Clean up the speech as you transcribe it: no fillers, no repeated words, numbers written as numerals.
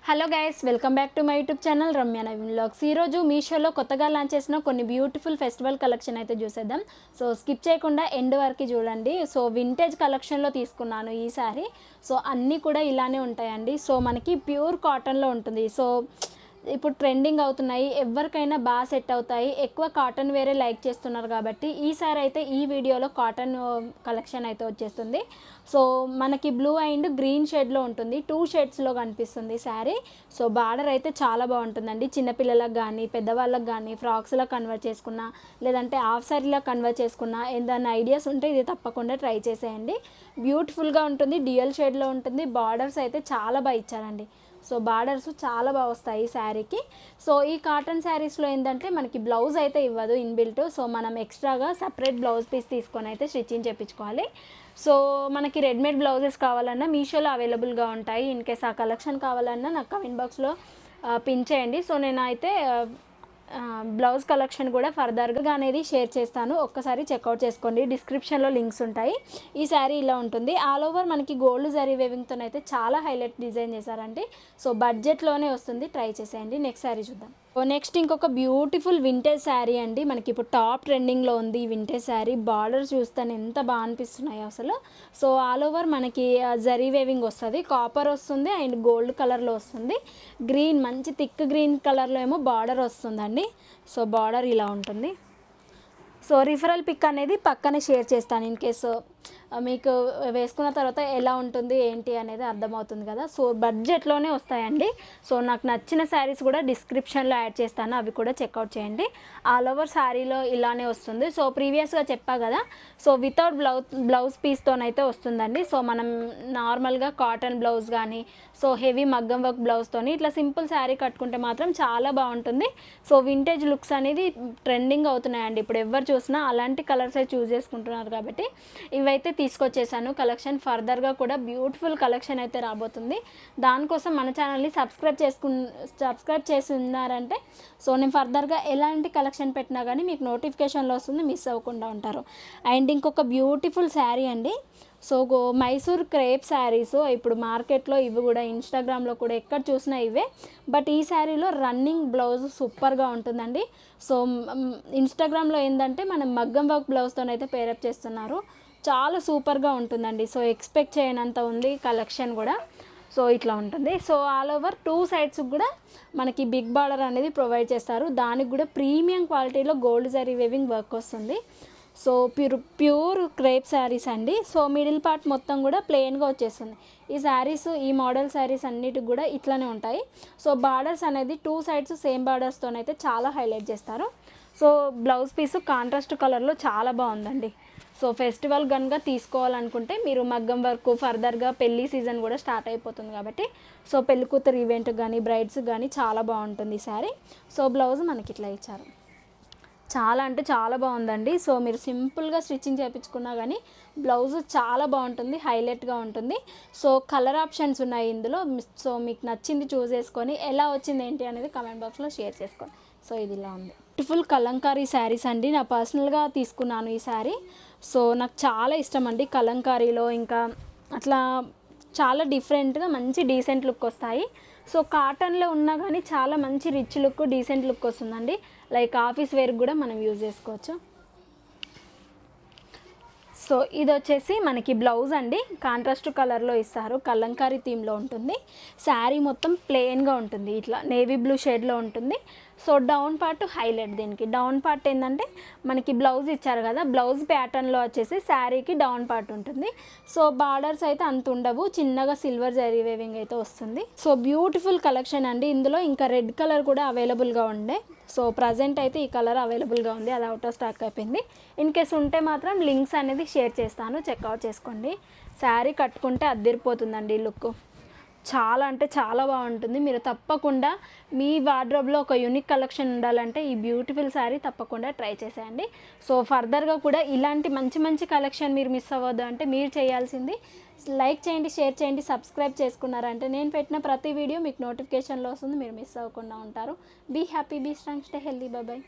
Hello guys, welcome back to my YouTube channel Ramya Naveen vlogs. ఈరోజు మీషోలో కొత్తగా లాంచ్ చేసిన కొన్ని బ్యూటిఫుల్ ఫెస్టివల్ కలెక్షన్ అయితే చూసేద్దాం. సో స్కిప్ చేయకుండా ఎండ్ వరకు చూడండి. సో వింటేజ్ కలెక్షన్లో తీసుకున్నాను ఈ సారీ. సో అన్నీ కూడా ఇలానే ఉంటాయండి. సో మనకి ప్యూర్ కాటన్లో ఉంటుంది. సో ఇప్పుడు ట్రెండింగ్ అవుతున్నాయి, ఎవరికైనా బాగా సెట్ అవుతాయి. ఎక్కువ కాటన్ వేరే లైక్ చేస్తున్నారు కాబట్టి ఈసారి అయితే ఈ వీడియోలో కాటన్ కలెక్షన్ అయితే వచ్చేస్తుంది. సో మనకి బ్లూ అండ్ గ్రీన్ షేడ్లో ఉంటుంది, 2 షేడ్స్లో కనిపిస్తుంది శారీ. సో బార్డర్ అయితే చాలా బాగుంటుందండి. చిన్నపిల్లలకు కానీ పెద్దవాళ్ళకి కానీ ఫ్రాక్స్లో కన్వర్ట్ చేసుకున్నా, లేదంటే హాఫ్ శారీలో కన్వర్ట్ చేసుకున్నా, ఏదైనా ఐడియాస్ ఉంటే ఇది తప్పకుండా ట్రై చేసేయండి. బ్యూటిఫుల్గా ఉంటుంది, డ్యూయల్ షేడ్లో ఉంటుంది. బార్డర్స్ అయితే చాలా బాగా ఇచ్చారండి. సో బార్డర్స్ చాలా బాగా వస్తాయి శారీకి. సో ఈ కాటన్ శారీస్లో ఏంటంటే మనకి బ్లౌజ్ అయితే ఇవ్వదు ఇన్బిల్ట్. సో మనం ఎక్స్ట్రాగా సపరేట్ బ్లౌజ్ పీస్ తీసుకొని అయితే స్టిచ్చింగ్ చేయించుకోవాలి. సో మనకి రెడీమేడ్ బ్లౌజెస్ కావాలన్నా మీషోలో అవైలబుల్గా ఉంటాయి. ఇన్ కేస్ ఆ కలెక్షన్ కావాలన్నా నాకు కమెంట్ బాక్స్లో పిన్ చేయండి. సో నేనైతే బ్లౌజ్ కలెక్షన్ కూడా ఫర్దర్గా అనేది షేర్ చేస్తాను, ఒక్కసారి చెక్అవుట్ చేసుకోండి. డిస్క్రిప్షన్లో లింక్స్ ఉంటాయి. ఈ శారీ ఇలా ఉంటుంది. ఆల్ ఓవర్ మనకి గోల్డ్ జరీ వేవింగ్తో అయితే చాలా హైలైట్ డిజైన్ చేశారండి. సో బడ్జెట్లోనే వస్తుంది, ట్రై చేసేయండి. నెక్స్ట్ శారీ చూద్దాం. నెక్స్ట్ ఇంకొక బ్యూటిఫుల్ వింటేజ్ శారీ అండి. మనకి ఇప్పుడు టాప్ ట్రెండింగ్లో ఉంది ఈ వింటేజ్ శారీ. బార్డర్స్ చూస్తాను ఎంత బాగా అనిపిస్తున్నాయి అసలు. సో ఆల్ ఓవర్ మనకి జరీ వేవింగ్ వస్తుంది, కాపర్ వస్తుంది అండ్ గోల్డ్ కలర్లో వస్తుంది. గ్రీన్, మంచి థిక్ గ్రీన్ కలర్లో ఏమో బార్డర్ వస్తుందండి. సో బార్డర్ ఇలా ఉంటుంది. సో రిఫరల్ పిక్ అనేది పక్కనే షేర్ చేస్తాను, ఇన్ కేసు మీకు వేసుకున్న తర్వాత ఎలా ఉంటుంది ఏంటి అనేది అర్థమవుతుంది కదా. సో బడ్జెట్లోనే వస్తాయండి. సో నాకు నచ్చిన శారీస్ కూడా డిస్క్రిప్షన్లో యాడ్ చేస్తాను, అవి కూడా చెక్అవుట్ చేయండి. ఆల్ ఓవర్ శారీలో ఇలానే వస్తుంది. సో ప్రీవియస్గా చెప్పా కదా, సో వితౌట్ బ్లౌజ్ పీస్తోనైతే వస్తుందండి. సో మనం నార్మల్గా కాటన్ బ్లౌజ్ కానీ, సో హెవీ మగ్గం వర్క్ బ్లౌజ్తోని ఇట్లా సింపుల్ శారీ కట్టుకుంటే మాత్రం చాలా బాగుంటుంది. సో వింటేజ్ లుక్స్ అనేది ట్రెండింగ్ అవుతున్నాయండి. ఇప్పుడు ఎవరు చూసినా అలాంటి కలర్స్ అయితే చూస్ చేసుకుంటున్నారు కాబట్టి ఇవైతే తీసుకొచ్చేసాను కలెక్షన్. ఫర్దర్గా కూడా బ్యూటిఫుల్ కలెక్షన్ అయితే రాబోతుంది. దానికోసం మన ఛానల్ని సబ్స్క్రైబ్ చేసి ఉన్నారంటే సో నేను ఫర్దర్గా ఎలాంటి కలెక్షన్ పెట్టినా కానీ మీకు నోటిఫికేషన్లో వస్తుంది, మిస్ అవ్వకుండా ఉంటారు. అండ్ ఇంకొక బ్యూటిఫుల్ శారీ అండి. సో మైసూర్ క్రేప్ శారీస్ ఇప్పుడు మార్కెట్లో ఇవి కూడా ఇన్స్టాగ్రామ్లో కూడా ఎక్కడ చూసినా ఇవే. బట్ ఈ శారీలో రన్నింగ్ బ్లౌజ్ సూపర్గా ఉంటుందండి. సో ఇన్స్టాగ్రామ్లో ఏంటంటే మనం మగ్గం వర్క్ బ్లౌజ్తోనైతే పేరప్ చేస్తున్నారు, చాలా సూపర్గా ఉంటుందండి. సో ఎక్స్పెక్ట్ చేయనంత ఉంది కలెక్షన్ కూడా. సో ఇట్లా ఉంటుంది. సో ఆల్ ఓవర్ 2 సైడ్స్కి కూడా మనకి బిగ్ బార్డర్ అనేది ప్రొవైడ్ చేస్తారు. దానికి కూడా ప్రీమియం క్వాలిటీలో గోల్డ్ జరీ వేవింగ్ వర్క్ వస్తుంది. సో ప్యూర్ క్రేప్ శారీస్ అండి. సో మిడిల్ పార్ట్ మొత్తం కూడా ప్లెయిన్గా వచ్చేస్తుంది. ఈ శారీస్, ఈ మోడల్ శారీస్ అన్నిటికి కూడా ఇట్లానే ఉంటాయి. సో బార్డర్స్ అనేది 2 సైడ్స్ సేమ్ బార్డర్స్తోనైతే చాలా హైలైట్ చేస్తారు. సో బ్లౌజ్ పీసు కాంట్రాస్ట్ కలర్లో చాలా బాగుందండి. సో ఫెస్టివల్ కనుక తీసుకోవాలనుకుంటే మీరు మగ్గం వర్క్, ఫర్దర్గా పెళ్లి సీజన్ కూడా స్టార్ట్ అయిపోతుంది కాబట్టి సో పెళ్లి కూతురు ఈవెంట్ కానీ బ్రైడ్స్ కానీ చాలా బాగుంటుంది ఈ శారీ. సో బ్లౌజ్ మనకి ఇట్లా ఇచ్చారు, చాలా అంటే చాలా బాగుందండి. సో మీరు సింపుల్గా స్టిచ్చింగ్ చేయించుకున్నా కానీ బ్లౌజ్ చాలా బాగుంటుంది, హైలైట్గా ఉంటుంది. సో కలర్ ఆప్షన్స్ ఉన్నాయి ఇందులో. సో మీకు నచ్చింది చూస్ చేసుకొని ఎలా వచ్చింది ఏంటి అనేది కమెంట్ బాక్స్లో షేర్ చేసుకోండి. సో ఇది ఇలా ఉంది. బ్యూటిఫుల్ కలంకారీ శారీస్ అండి. నా పర్సనల్గా తీసుకున్నాను ఈ శారీ. సో నాకు చాలా ఇష్టం అండి కలంకారీలో. ఇంకా అట్లా చాలా డిఫరెంట్గా మంచి డీసెంట్ లుక్ వస్తాయి. సో కాటన్లో ఉన్నా కానీ చాలా మంచి రిచ్ లుక్, డీసెంట్ లుక్ వస్తుందండి. లైక్ ఆఫీస్ వేర్కి కూడా మనం యూజ్ చేసుకోవచ్చు. సో ఇది వచ్చేసి మనకి బ్లౌజ్ అండి, కాంట్రాస్ట్ కలర్లో ఇస్తారు, కలంకారీ థీమ్లో ఉంటుంది. శారీ మొత్తం ప్లెయిన్గా ఉంటుంది, ఇట్లా నేవీ బ్లూ షేడ్లో ఉంటుంది. So down part highlight. దీనికి డౌన్ పార్ట్ ఏంటంటే మనకి బ్లౌజ్ ఇచ్చారు కదా, బ్లౌజ్ ప్యాటర్న్లో వచ్చేసి శారీకి డౌన్ పార్ట్ ఉంటుంది. సో బార్డర్స్ అయితే అంత ఉండవు, చిన్నగా సిల్వర్ జరీ వేవింగ్ అయితే వస్తుంది. సో బ్యూటిఫుల్ కలెక్షన్ అండి. ఇందులో ఇంకా రెడ్ కలర్ కూడా అవైలబుల్గా ఉండే. సో ప్రజెంట్ అయితే ఈ కలర్ అవైలబుల్గా ఉంది, అది అవుట్ ఆఫ్ స్టాక్ అయిపోయింది. ఇన్ కేస్ ఉంటే మాత్రం లింక్స్ అనేది షేర్ చేస్తాను, చెక్అవుట్ చేసుకోండి. శారీ కట్టుకుంటే అద్దరిపోతుందండి లుక్, చాలా అంటే చాలా బాగుంటుంది. మీరు తప్పకుండా మీ వార్డ్రోబ్లో ఒక యూనిక్ కలెక్షన్ ఉండాలంటే ఈ బ్యూటిఫుల్ శారీ తప్పకుండా ట్రై చేసేయండి. సో ఫర్దర్గా కూడా ఇలాంటి మంచి మంచి కలెక్షన్ మీరు మిస్ అవ్వద్దు అంటే మీరు చేయాల్సింది లైక్ చేయండి, షేర్ చేయండి, సబ్స్క్రైబ్ చేసుకున్నారంటే నేను పెట్టిన ప్రతి వీడియో మీకు నోటిఫికేషన్లో వస్తుంది, మీరు మిస్ అవ్వకుండా ఉంటారు. Be happy, be strong, stay healthy. Bye.